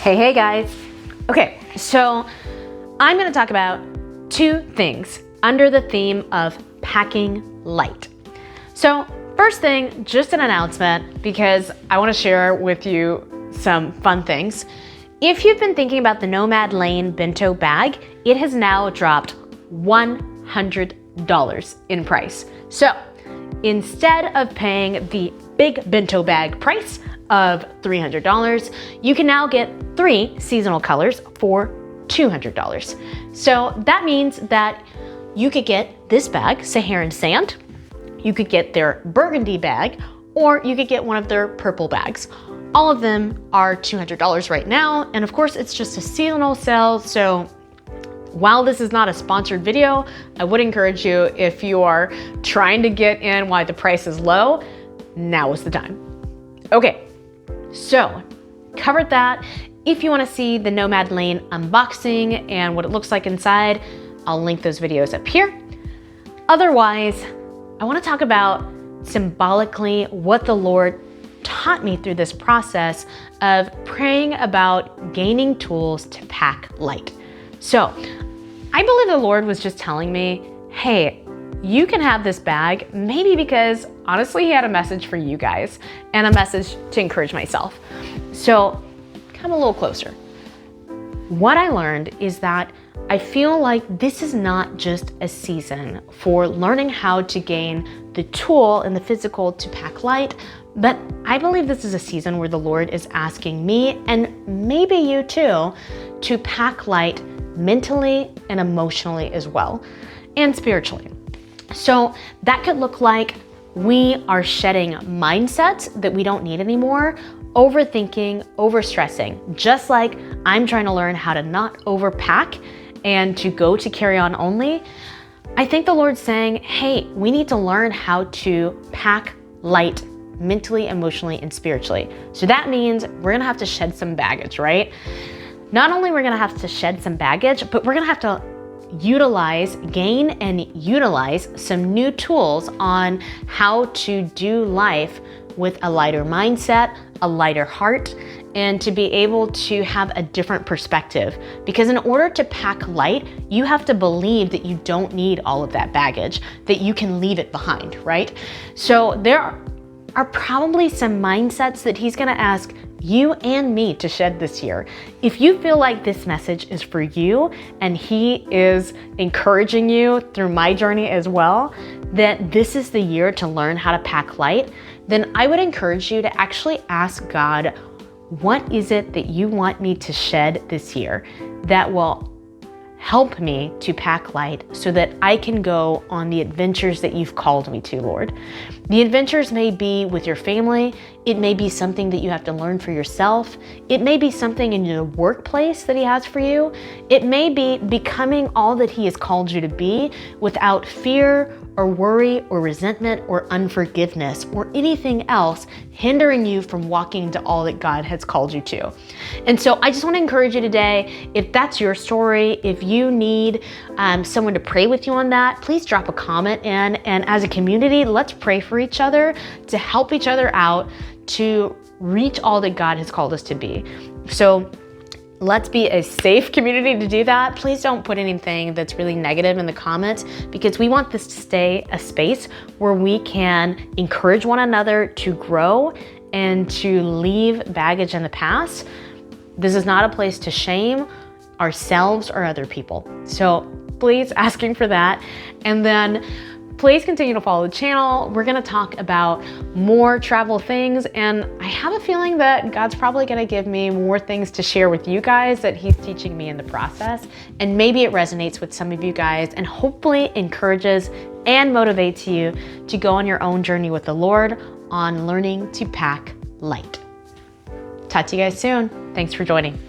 Hey guys. Okay, so I'm gonna talk about two things under the theme of packing light. So first thing, just an announcement because I wanna share with you some fun things. If you've been thinking about the Nomad Lane bento bag, it has now dropped $100 in price. So instead of paying the big bento bag price of $300, you can now get 3 seasonal colors for $200. So that means that you could get this bag, Saharan Sand, you could get their burgundy bag, or you could get one of their purple bags. All of them are $200 right now, and of course it's just a seasonal sale, so while this is not a sponsored video, I would encourage you, if you are trying to get in while the price is low, now is the time. Okay, so covered that. If you want to see the Nomad Lane unboxing and what it looks like inside, I'll link those videos up here. Otherwise, I want to talk about symbolically what the Lord taught me through this process of praying about gaining tools to pack light. So I believe the Lord was just telling me, hey, you can have this bag, maybe because honestly, he had a message for you guys and a message to encourage myself. So come a little closer. What I learned is that I feel like this is not just a season for learning how to gain the tool and the physical to pack light, but I believe this is a season where the Lord is asking me, and maybe you too, to pack light mentally and emotionally as well, and spiritually. So that could look like we are shedding mindsets that we don't need anymore, overthinking, overstressing, just like I'm trying to learn how to not overpack and to go to carry on only. I think the Lord's saying, hey, we need to learn how to pack light mentally, emotionally, and spiritually. So that means we're gonna have to shed some baggage, right? Not only we're gonna have to shed some baggage, but we're gonna have to gain and utilize some new tools on how to do life with a lighter mindset, a lighter heart, and to be able to have a different perspective. Because in order to pack light, you have to believe that you don't need all of that baggage, that you can leave it behind, right? So there are probably some mindsets that he's gonna ask you and me to shed this year. If you feel like this message is for you and he is encouraging you through my journey as well, that this is the year to learn how to pack light, then I would encourage you to actually ask God, what is it that you want me to shed this year that will help me to pack light so that I can go on the adventures that you've called me to, Lord. The adventures may be with your family. It may be something that you have to learn for yourself. It may be something in your workplace that he has for you. It may be becoming all that he has called you to be without fear or worry or resentment or unforgiveness or anything else hindering you from walking into all that God has called you to. And so I just want to encourage you today, if that's your story, if you need someone to pray with you on that, please drop a comment in. And as a community, let's pray for each other to help each other out to reach all that God has called us to be. So let's be a safe community to do that. Please don't put anything that's really negative in the comments, because we want this to stay a space where we can encourage one another to grow and to leave baggage in the past. This is not a place to shame ourselves or other people. So please, asking for that. And then please continue to follow the channel. We're gonna talk about more travel things, and I have a feeling that God's probably gonna give me more things to share with you guys that he's teaching me in the process. And maybe it resonates with some of you guys and hopefully encourages and motivates you to go on your own journey with the Lord on learning to pack light. Talk to you guys soon. Thanks for joining.